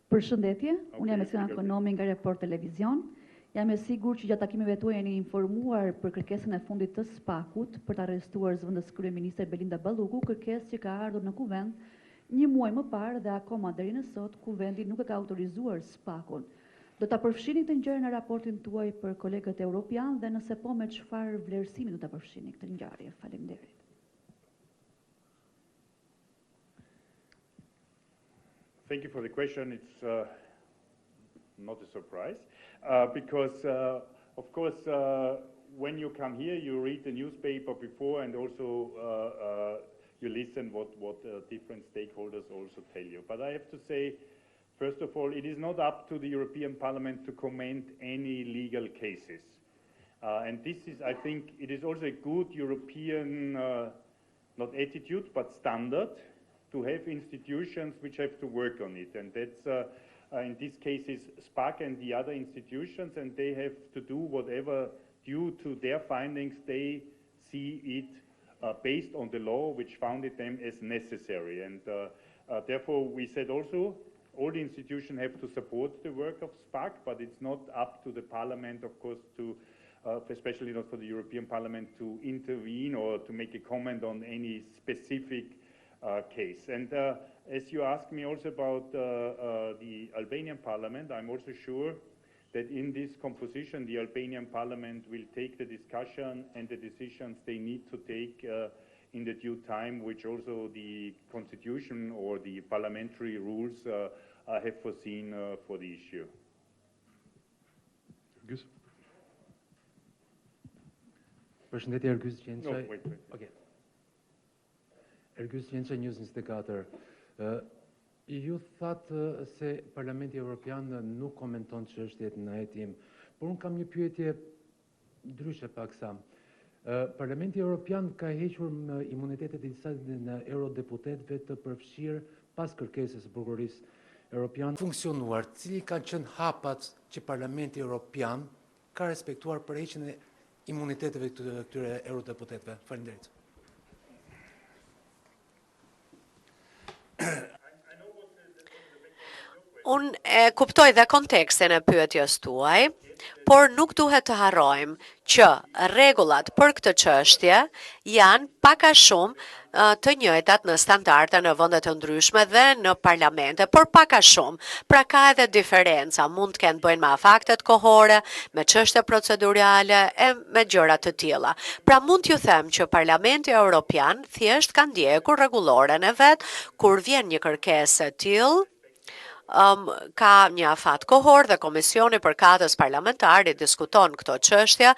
Përshëndetje, unë jam Esina Konomi nga Report Televizion. Jam e sigur që gjatë takimeve tuaja jeni informuar për kërkesën e fundit të SPAK-ut për të arrestuar zëvendës kryeministre Belinda Balluku, kërkesë që ka ardhur në kuvent një muaj më parë dhe akoma deri në sot kuvendi nuk e ka autorizuar SPAK-un. Do ta përfshini këtë ngjarje në raportin tuaj për kolegët europian dhe nëse po me çfarë vlerësimi do ta përfshini këtë ngjarje? Faleminderit. Thank you for the question. It's not a surprise because, of course, when you come here, you read the newspaper before and also you listen what different stakeholders also tell you. But I have to say, first of all, it is not up to the European Parliament to comment any legal cases. And this is, I think, it is also a good European, not attitude, but standard, to have institutions which have to work on it. And that's, in this case, is SPAC and the other institutions, and they have to do whatever, due to their findings, they see it based on the law which founded them as necessary. And therefore, we said also, all the institutions have to support the work of SPAC, but it's not up to the Parliament, of course, to, especially not for the European Parliament, to intervene or to make a comment on any specific case. And as you asked me also about the Albanian Parliament, I'm also sure that in this composition, the Albanian Parliament will take the discussion and the decisions they need to take in the due time, which also the constitution or the parliamentary rules have foreseen for the issue. Ergüz? Përshëndetje, Ergüz Gjençaj. No, wait. Okay. Ergüz Gjençaj, News 24. Ju thatë se Parlamenti Evropian nuk komenton çështjet në hetim, por unë kam një pyetje ndryshe paksa. Parlamenti Evropian ka hequr imunitetet e disa në eurodeputetëve të përfshirë pas kërkesës së Prokurorisë Evropiane. Funksionuar, cili kanë qenë hapat që Parlamenti Evropian ka respektuar për heqjen e imuniteteve të këtyre eurodeputetëve? Faleminderit. Unë e kuptoj dhe kontekstin e pyetjes tuaj, por nuk duhet të harrojmë që rregullat për këtë çështje janë pak a shumë të njëjtat në standarde në vende të ndryshme dhe në parlamente, por pak a shumë. Pra ka edhe diferenca, mund të kenë bëjnë me faktet kohore, me çështje procedurale e me gjëra të tilla. Pra mund t'ju them që Parlamenti Evropian thjesht ka ndjekur rregulloren e vet kur vjen një kërkesë e tillë. Ka një afat kohor dhe komisioni përkatës parlamentari diskuton këto çështje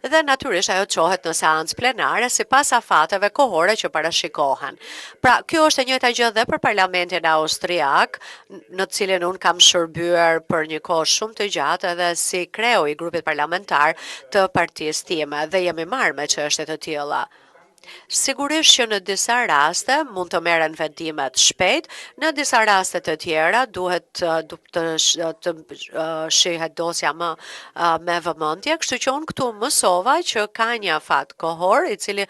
dhe natyrisht ajo çohet në seancë plenare sipas afateve kohore që parashikohen. Pra, kjo është e njëjta gjë dhe për Parlamentin Austriak, në të cilin unë kam shërbyer për një kohë shumë të gjatë edhe si kreu i grupit parlamentar të partisë time dhe jemi marrë me çështje të tilla. Sigurisht që në disa raste mund të merren vendimet shpejt, në disa raste të tjera duhet të shihet dosja me vëmendje, kështu që unë këtu mësova që ka një afat kohor i cili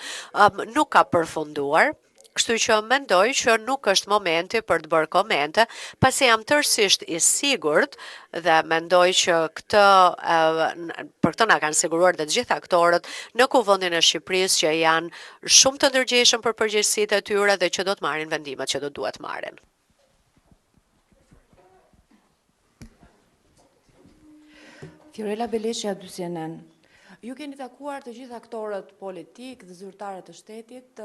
nuk ka përfunduar. Kështu që mendoj që nuk është momenti për të bërë komente, pasi jam tërësisht i sigurt dhe mendoj që për këtë na kanë siguruar dhe të gjithë aktorët në Kuvendin e Shqipërisë që janë shumë të ndërgjegjshëm për përgjegjësitë e tyre dhe që do të marrin vendimet që do duhet marrin. Fiorella Beleshi, CNN. Ju keni takuar të gjithë aktorët politik dhe zyrtarët të shtetit.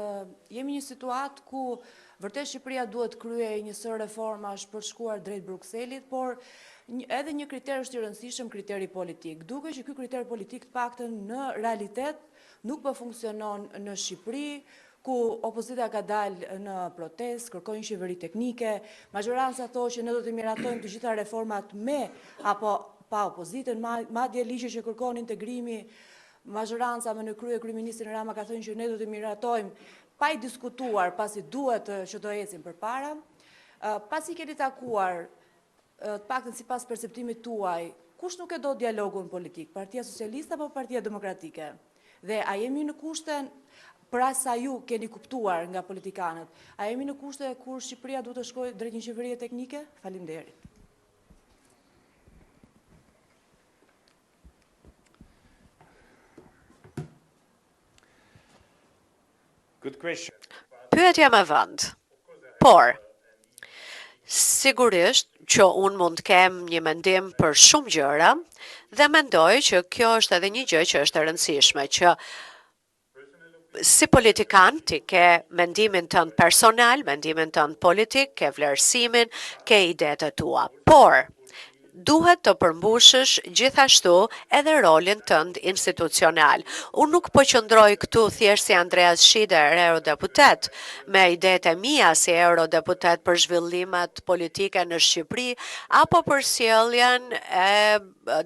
Jemi një situatë ku vërtet Shqipëria duhet kryej një sër reformash për shkuar drejt Brukselit, por edhe një kriter është i rëndësishëm, kriteri politik. Duke që ky kriter politik të paktën në realitet nuk po funksionon në Shqipëri, ku opozita ka dalë në protest, kërkojnë qeveri teknike, majoranca thotë që ne do të miratojmë të gjitha reformat me apo pa opozitën, madje ligji që kërkon integrimi, majoranca me në krye kryeministrin Rama ka thënë që ne do të miratojmë pa i diskutuar, pasi duhet që do ecim përpara. Pasi keni takuar, të paktën sipas perceptimit tuaj, kush nuk e do dialogun politik, Partia Socialiste apo Partia Demokratike? Dhe a jemi në kushten, për aq sa ju keni kuptuar nga politikanët, a jemi në kushte kur Shqipëria duhet të shkojë drejt një qeverie teknike? Faleminderit. good question. Pyetja me vend. Por, sigurisht që unë mund të kem një mendim për shumë gjëra dhe mendoj që kjo është edhe një gjë që është e rëndësishme, që si politikan ti ke mendimin tënd personal, mendimin tënd politik, ke vlerësimin, ke idetë e tua. Por, duhet të përmbushësh gjithashtu edhe rolin tënd institucional. Unë nuk po qëndroj këtu thjesht si Andreas Schieder, eurodeputet, me idetë e mia si eurodeputet për zhvillimet politike në Shqipëri, apo për sjelljen e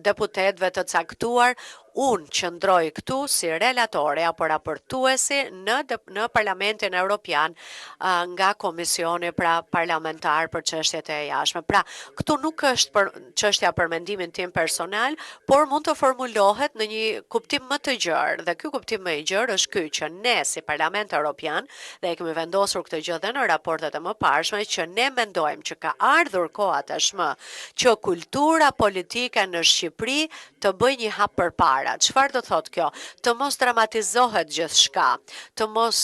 deputetëve të caktuar. Unë qëndroj këtu si relatore apo raportuesi në Parlamentin Evropian nga Komisioni parlamentar për çështjet e jashtme. Pra, këtu nuk është për çështja për mendimin tim personal, por mund të formulohet në një kuptim më të gjerë. Dhe ky kuptim më i gjerë është ky që ne si Parlament Evropian, dhe e kemi vendosur këtë gjë dhe në raportet e mëparshme, që ne mendojmë që ka ardhur koha tashmë që kultura politike në Shqipëri të bëjë një hap përpara. Çfarë do thotë kjo? Të mos dramatizohet gjithçka, të mos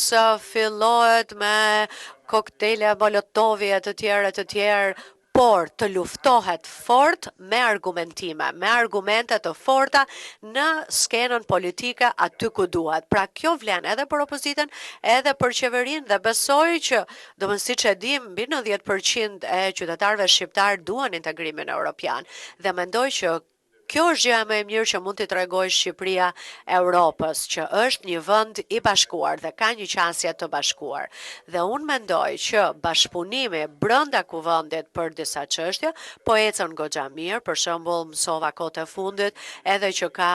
fillohet me koktejle Molotovi e të tjerë, por të luftohet fort me argumentime, me argumente të forta në skenën politike aty ku duhet. Pra kjo vlen edhe për opozitën, edhe për qeverinë dhe besoj që, siç e dim, mbi 90% e qytetarëve shqiptar duan integrimin evropian dhe mendoj që kjo është gjëja më e mirë që mund t'i tregojë Shqipëria Europës, që është një vend i bashkuar dhe ka një qasje të bashkuar. Dhe unë mendoj që bashkëpunimi brenda kuvendit për disa çështje po ecën goxha mirë, për shembull mësova kohët e fundit edhe që ka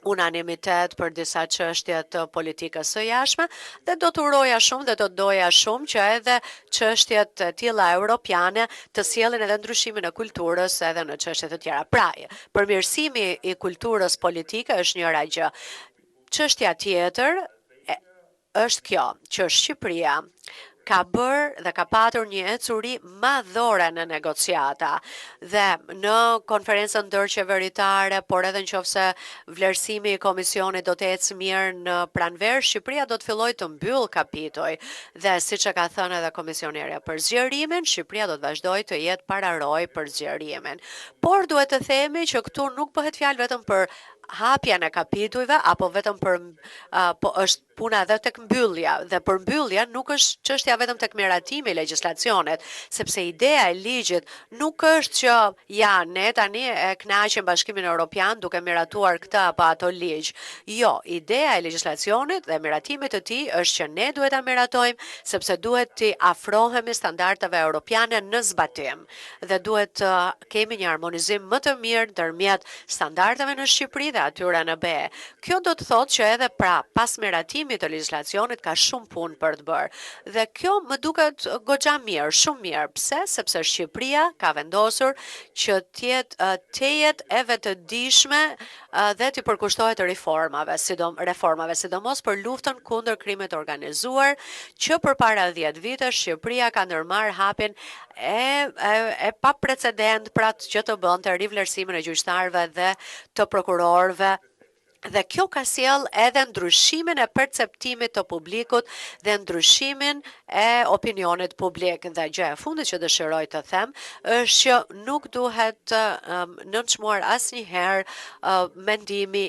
unanimitet për disa çështje të politikës së jashtme dhe do të uroja shumë dhe do të doja shumë që edhe çështjet të tilla europiane të sjellin edhe ndryshimin e kulturës edhe në çështje të tjera. Pra, përmirësimi i kulturës politike është njëra gjë. Çështja tjetër është kjo, që Shqipëria ka bërë dhe ka patur një ecuri madhore në negociata dhe në konferencën ndërqeveritare, por edhe nëse vlerësimi i komisionit do të ecë mirë në pranverë, Shqipëria do të fillojë të mbyll kapitoj dhe siç e ka thënë edhe komisionere për zgjerimin, Shqipëria do të vazhdojë të jetë pararoj për zgjerimin. Por duhet të themi që këtu nuk bëhet fjalë vetëm për hapjen e kapitujve, apo vetëm për po është puna edhe tek mbyllja, dhe për mbyllja nuk është çështja vetëm tek miratimi i legjislacionit, sepse ideja e ligjit nuk është që ne tani e kënaqim Bashkimin Evropian duke miratuar këtë apo ato ligj. Jo, ideja e legjislacionit dhe miratimit të tij është që ne duhet ta miratojmë sepse duhet të afrohemi standardeve europiane në zbatim dhe duhet të kemi një harmonizim më të mirë ndërmjet standardeve në Shqipëri dhe atyre në BE. Kjo do të thotë që edhe pas miratimit të legjislacionit ka shumë punë për të bërë. Dhe kjo më duket goxha mirë, shumë mirë. Pse? Sepse Shqipëria ka vendosur që të jetë e vetëdijshme dhe të përkushtohet reformave, sidomos për luftën kundër krimit organizuar, që përpara 10 vite Shqipëria ka ndërmarrë hapin e pa precedent pra që të bënte rivlerësimin e gjyqtarëve dhe të prokurorëve. Dhe kjo ka sjell edhe ndryshimin e perceptimit të publikut dhe ndryshimin e opinionit publik. Dhe gjë e fundit që dëshiroj të them është që nuk duhet nënçmuar asnjëherë mendimi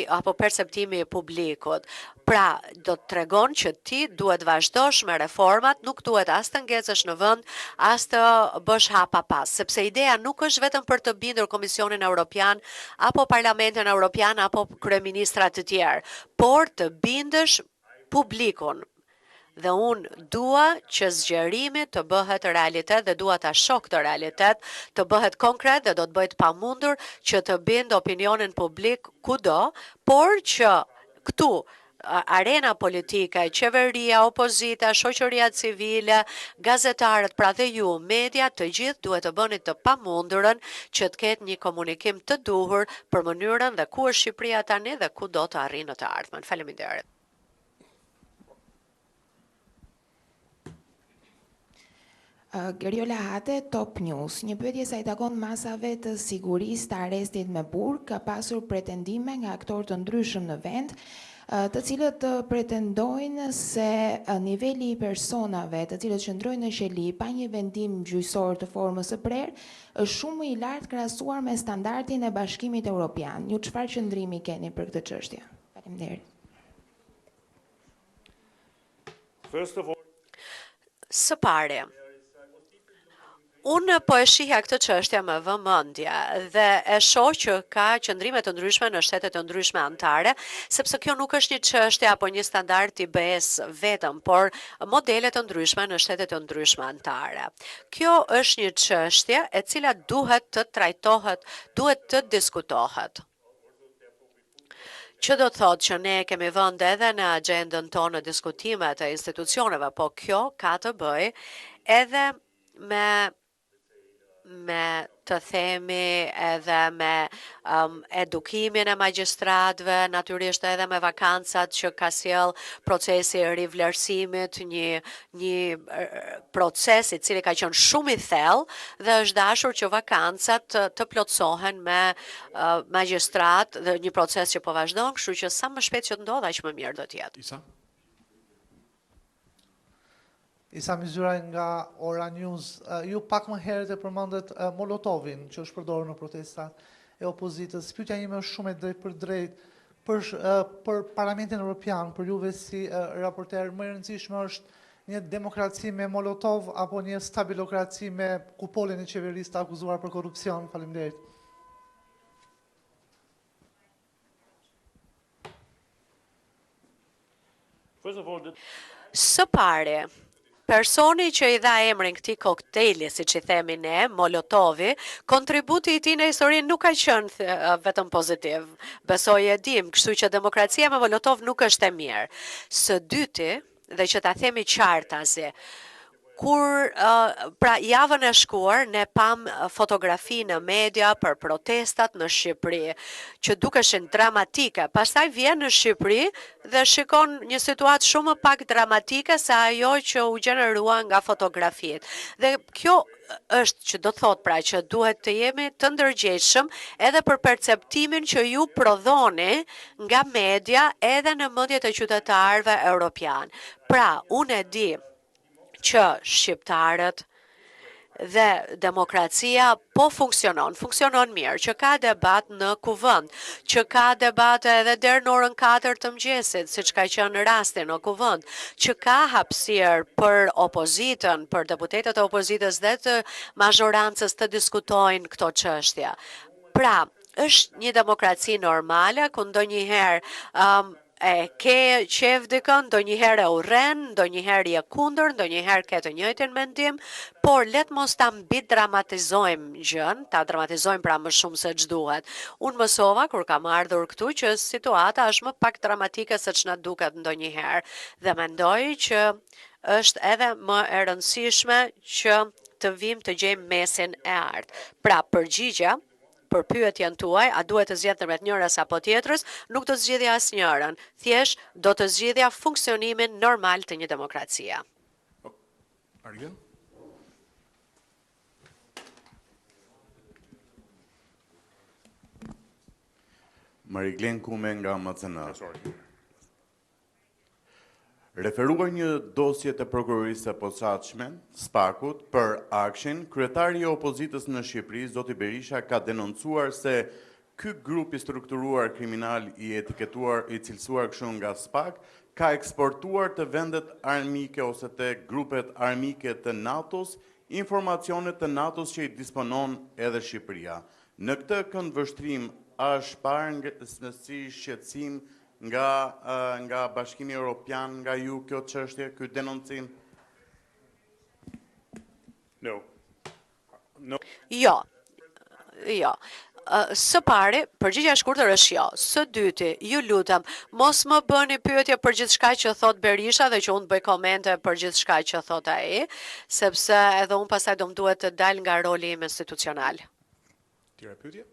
apo perceptimi i publikut. Pra, do të tregon që ti duhet vazhdosh me reformat, nuk duhet as të ngecësh në vend, as të bësh hapa pas, sepse ideja nuk është vetëm për të bindur Komisionin Evropian, apo Parlamentin Evropian, apo kryeministrat të tjerë, por të bindësh publikun. Dhe unë dua që zgjerimi të bëhet realitet dhe dua ta shoh këtë realitet, të bëhet konkret dhe do të bëhet pamundur që të bind opinionin publik kudo, por që këtu arena politike, qeveria, opozita, shoqëria civile, gazetarët, pra dhe ju, media, të gjithë duhet të bëni të pamundurën që të ketë një komunikim të duhur për mënyrën dhe ku është Shqipëria tani dhe ku do të arrijë në të ardhmen. Faleminderit. Geriola Hate, Top News. Një pyetje sa i takon masave të sigurisë të arrestit me burg, ka pasur pretendime nga aktorë të ndryshëm në vend të cilët pretendojnë se niveli i personave të cilët qëndrojnë në qeli pa një vendim gjyqësor të formës së prerë është shumë më i lartë krahasuar me standardin e Bashkimit Evropian. Ju çfarë qëndrimi keni për këtë çështje? Faleminderit. First of all, Së pari, unë po e shihja këtë çështje me vëmendje dhe e shoh që ka qëndrime të ndryshme në shtetet të ndryshme anëtare, sepse kjo nuk është një çështje apo një standard i BE-s vetëm, por modele të ndryshme në shtetet të ndryshme anëtare. Kjo është një çështje e cila duhet të trajtohet, duhet të diskutohet. Që do të thotë që ne kemi vënë edhe në agjendën tonë diskutimet e institucioneve, po kjo ka të bëjë edhe me të themi edhe me edukimin e magjistratëve, natyrisht edhe me vakancat që ka sjell procesi i rivlerësimit, një proces i cili ka qenë shumë i thellë dhe është dashur që vakancat të plotësohen me magjistrat dhe një proces që po vazhdon, kështu që sa më shpejt që të ndodhë, aq më mirë do të jetë. Isa Mizura nga Ora News. Ju pak më herët e përmendet Molotovin që është përdorur në protestat e opozitës. Pyetja ime është shumë e drejtë për drejt për Parlamentin Evropian, për juve si raporter, më e rëndësishme është një demokraci me Molotov apo një stabilokraci me kupolin e qeverisë të akuzuar për korrupsion? Faleminderit. first of all, Së pari, personi që i dha emrin këtij koktejli, siç i themi ne, Molotovi, kontributi i tij në historinë nuk ka qenë vetëm pozitiv. Besoj e dim, kështu që demokracia me Molotov nuk është e mirë. Së dyti, dhe që ta themi qartazi, kur pra javën e shkuar ne pam fotografi në media për protestat në Shqipëri, që dukeshin dramatike. Pastaj vjen në Shqipëri dhe shikon një situatë shumë më pak dramatike se ajo që u gjenerua nga fotografitë. Dhe kjo është që do thot pra që duhet të jemi të ndërgjegjshëm edhe për perceptimin që ju prodhoni nga media edhe në mendjet e qytetarëve europian. Pra, unë e di që shqiptarët dhe demokracia po funksionon mirë, që ka debat në kuvend, që ka debat edhe deri në orën 4 të mëngjesit, siç ka qenë rasti në kuvend, që ka hapësirë për opozitën, për deputetët e opozitës dhe të mazhorancës të diskutojnë këto çështje. Pra, është një demokraci normale ku ndonjëherë e ke qef dikën, ndonjëherë e urren, ndonjëherë je kundër, ndonjëherë ke të njëjtin mendim, por let mos ta mbi dramatizojmë gjën, ta dramatizojmë pra më shumë se ç'duhet. Unë mësova kur kam ardhur këtu që situata është më pak dramatike se ç'na duket ndonjëherë dhe mendoj që është edhe më e rëndësishme që të vim të gjejmë mesin e artë. Pra, përgjigja për pyetjen tuaj, a duhet të zgjedh ndërmjet njërës apo tjetrës, nuk do të zgjidhja asnjërin. Thjesht do të zgjidhja funksionimin normal të një demokracie. Argen? Mariglen Kume nga Macenat. Referuar një dosje të prokurorisë së posaçme, Spakut, për Akshin, kryetari i opozitës në Shqipëri, Zoti Berisha, ka denoncuar se ky grup i strukturuar kriminal i etiketuar, i cilësuar kështu nga Spak, ka eksportuar të vendet armike ose të grupet armike të NATO-s, informacionet të NATO-s që i disponon edhe Shqipëria. Në këtë këndvështrim, është parë si shqetësim nga Bashkimi Evropian, nga ju kjo çështje, ky denoncim? No. Jo. Së pari, përgjigja e shkurtër është jo. Së dyti, ju lutem, mos më bëni pyetje për gjithçka që thot Berisha dhe që unë bëj komente për gjithçka që thot ai, sepse edhe unë pastaj do më duhet të dal nga roli im institucional. Tjera pyetje?